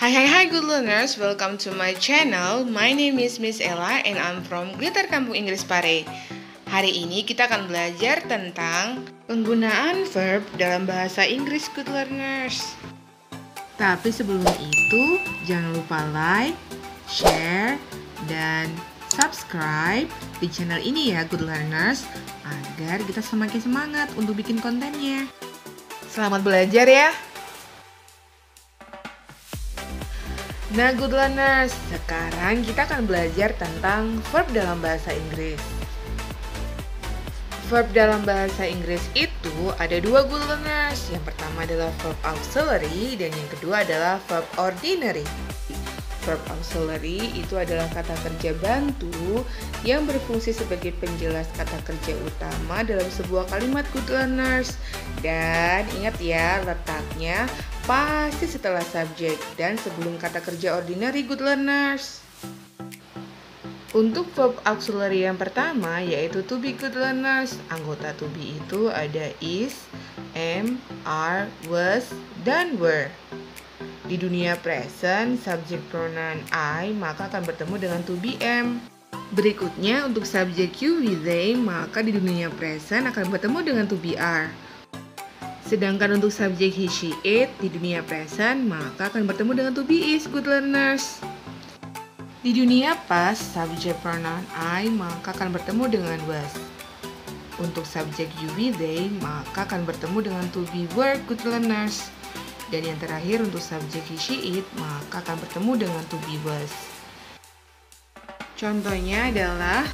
Hai good learners, welcome to my channel. My name is Miss Ella and I'm from Glitter Kampung Inggris Pare. Hari ini kita akan belajar tentang penggunaan verb dalam bahasa Inggris good learners. Tapi sebelum itu, jangan lupa like, share, dan subscribe di channel ini ya good learners, agar kita semakin semangat untuk bikin kontennya. Selamat belajar ya. Nah good learners, sekarang kita akan belajar tentang verb dalam bahasa Inggris. Verb dalam bahasa Inggris itu ada dua good learners. Yang pertama adalah verb auxiliary dan yang kedua adalah verb ordinary. Verb auxiliary itu adalah kata kerja bantu yang berfungsi sebagai penjelas kata kerja utama dalam sebuah kalimat good learners. Dan ingat ya, letaknya pasti setelah subjek dan sebelum kata kerja ordinary good learners. Untuk verb auxiliary yang pertama yaitu to be good learners, anggota to be itu ada is, am, are, was, dan were. Di dunia present, subjek pronoun I maka akan bertemu dengan to be am. Berikutnya untuk subjek you, we, they, maka di dunia present akan bertemu dengan to be are. Sedangkan untuk subjek he, she, it di dunia present maka akan bertemu dengan to be is good learners. Di dunia past, subjek pronoun I maka akan bertemu dengan was. Untuk subjek you, we, they maka akan bertemu dengan to be were good learners. Dan yang terakhir untuk subjek he, she, it maka akan bertemu dengan to be was. Contohnya adalah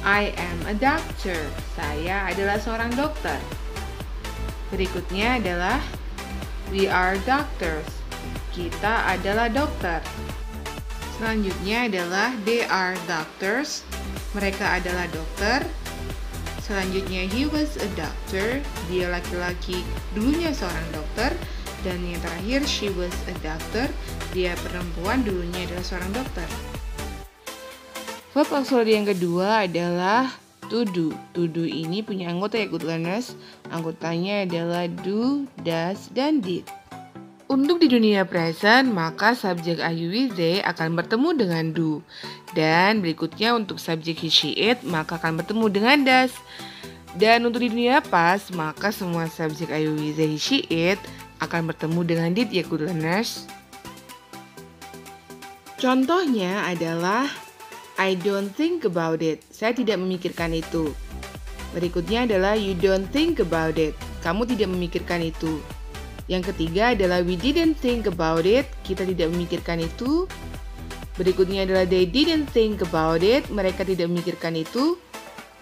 I am a doctor. Saya adalah seorang dokter. Berikutnya adalah we are doctors. Kita adalah dokter. Selanjutnya adalah they are doctors. Mereka adalah dokter. Selanjutnya he was a doctor. Dia laki-laki, dulunya seorang dokter. Dan yang terakhir she was a doctor. Dia perempuan, dulunya adalah seorang dokter. Verb auxiliary yang kedua adalah to do. To do ini punya anggota ya good learners. Anggotanya adalah do, does, dan did. Untuk di dunia present, maka subjek I, you, we, they akan bertemu dengan do. Dan berikutnya untuk subjek he, she, it maka akan bertemu dengan does. Dan untuk di dunia past, maka semua subjek I, you, we, they, he, she, it akan bertemu dengan did ya good learners. Contohnya adalah I don't think about it. Saya tidak memikirkan itu. Berikutnya adalah you don't think about it. Kamu tidak memikirkan itu. Yang ketiga adalah we didn't think about it. Kita tidak memikirkan itu. Berikutnya adalah they didn't think about it. Mereka tidak memikirkan itu.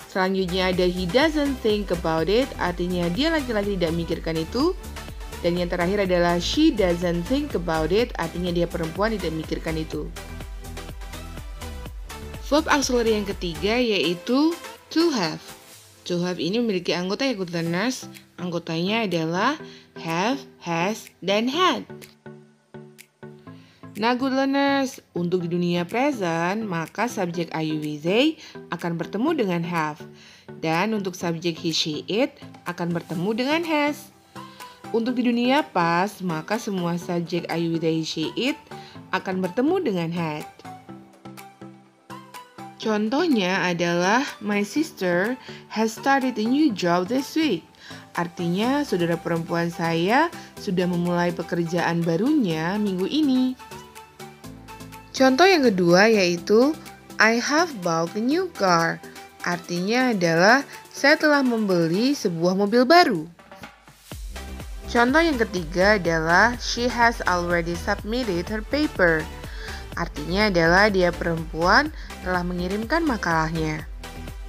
Selanjutnya ada he doesn't think about it. Artinya dia laki-laki tidak memikirkan itu. Dan yang terakhir adalah she doesn't think about it. Artinya dia perempuan tidak memikirkan itu. Verb auxiliary yang ketiga yaitu to have. To have ini memiliki anggota ya good learners. Anggotanya adalah have, has, dan had. Nah good learners, untuk di dunia present, maka subjek I, you, we, they akan bertemu dengan have. Dan untuk subjek he, she, it akan bertemu dengan has. Untuk di dunia past, maka semua subjek I, you, we, they, she, it akan bertemu dengan had. Contohnya adalah my sister has started a new job this week. Artinya saudara perempuan saya sudah memulai pekerjaan barunya minggu ini. Contoh yang kedua yaitu I have bought a new car. Artinya adalah saya telah membeli sebuah mobil baru. Contoh yang ketiga adalah she has already submitted her paper. Artinya adalah dia perempuan telah mengirimkan makalahnya.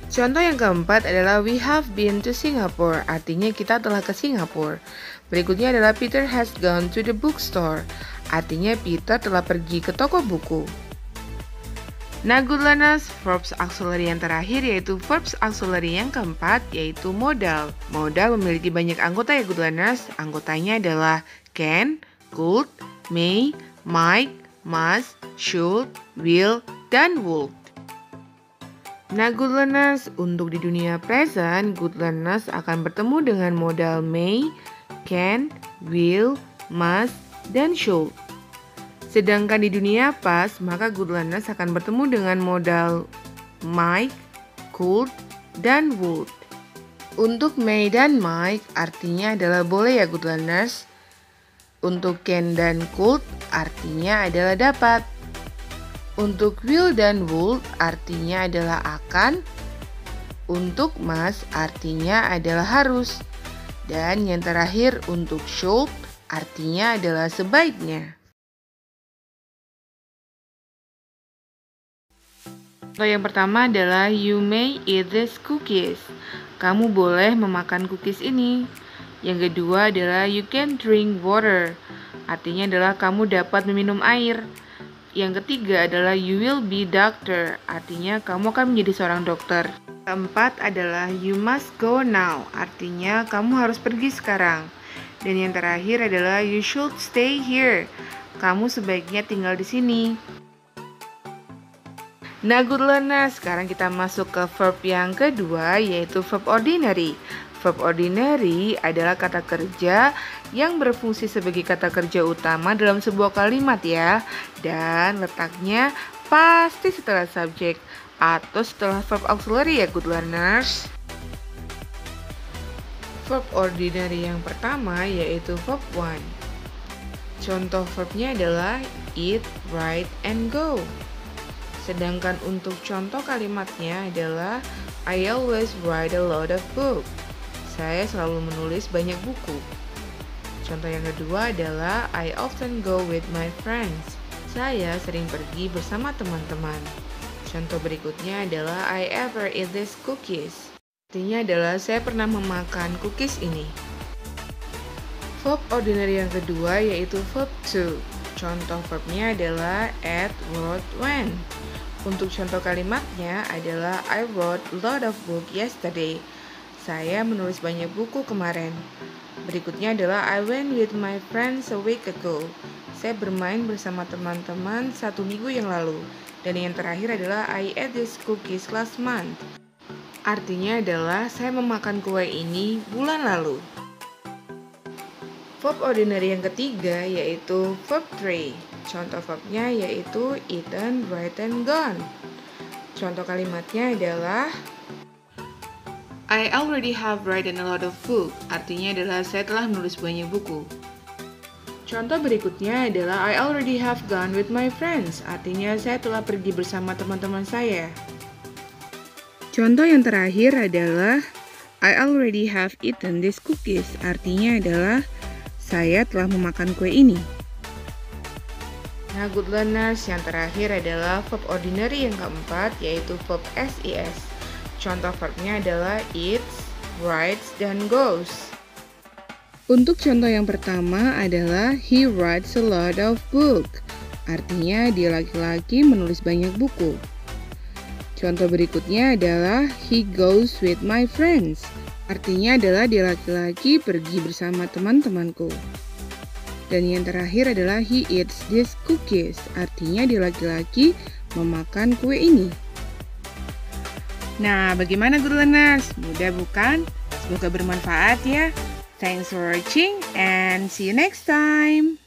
Contoh yang keempat adalah we have been to Singapore. Artinya kita telah ke Singapura. Berikutnya adalah Peter has gone to the bookstore. Artinya Peter telah pergi ke toko buku. Nah good learners, verbs auxiliary yang terakhir yaitu verbs auxiliary yang keempat yaitu modal. Modal memiliki banyak anggota ya good learners. Anggotanya adalah can, could, may, might, must, should, will, dan would. Nah good learners, untuk di dunia present, good learners akan bertemu dengan modal may, can, will, must, dan should. Sedangkan di dunia past, maka good learners akan bertemu dengan modal might, could, dan would. Untuk may dan might artinya adalah boleh ya good learners. Untuk can dan could artinya adalah dapat. Untuk will dan would artinya adalah akan. Untuk must artinya adalah harus. Dan yang terakhir untuk should artinya adalah sebaiknya. Contoh yang pertama adalah you may eat these cookies. Kamu boleh memakan cookies ini. Yang kedua adalah you can drink water. Artinya adalah kamu dapat meminum air. Yang ketiga adalah you will be doctor. Artinya kamu akan menjadi seorang dokter. Keempat adalah you must go now. Artinya kamu harus pergi sekarang. Dan yang terakhir adalah you should stay here. Kamu sebaiknya tinggal di sini. Nah, good learners, sekarang kita masuk ke verb yang kedua, yaitu verb ordinary. Verb ordinary adalah kata kerja yang berfungsi sebagai kata kerja utama dalam sebuah kalimat ya. Dan letaknya pasti setelah subjek atau setelah verb auxiliary ya, good learners. Verb ordinary yang pertama yaitu verb one. Contoh verbnya adalah eat, write, and go. Sedangkan untuk contoh kalimatnya adalah I always write a lot of books. Saya selalu menulis banyak buku. Contoh yang kedua adalah I often go with my friends. Saya sering pergi bersama teman-teman. Contoh berikutnya adalah I ever eat these cookies. Artinya adalah saya pernah memakan cookies ini. Verb ordinary yang kedua yaitu verb to. Contoh verbnya adalah ate, wrote, went. Untuk contoh kalimatnya adalah I wrote a lot of books yesterday. Saya menulis banyak buku kemarin. Berikutnya adalah I went with my friends a week ago. Saya bermain bersama teman-teman 1 minggu yang lalu. Dan yang terakhir adalah I ate these cookies last month. Artinya adalah saya memakan kue ini bulan lalu. Verb ordinary yang ketiga yaitu verb 3. Contoh verbnya yaitu eaten, written, gone. Contoh kalimatnya adalah I already have written a lot of books. Artinya adalah saya telah menulis banyak buku. Contoh berikutnya adalah I already have gone with my friends. Artinya saya telah pergi bersama teman-teman saya. Contoh yang terakhir adalah I already have eaten these cookies. Artinya adalah saya telah memakan kue ini. Nah, good learners, yang terakhir adalah verb ordinary yang keempat, yaitu verb SES. Contoh verbnya adalah eats, writes, dan goes. Untuk contoh yang pertama adalah he writes a lot of books. Artinya dia laki-laki menulis banyak buku. Contoh berikutnya adalah he goes with my friends. Artinya adalah dia laki-laki pergi bersama teman-temanku. Dan yang terakhir adalah he eats these cookies. Artinya dia laki-laki memakan kue ini. Nah, bagaimana good learners? Mudah bukan? Semoga bermanfaat ya. Thanks for watching and see you next time.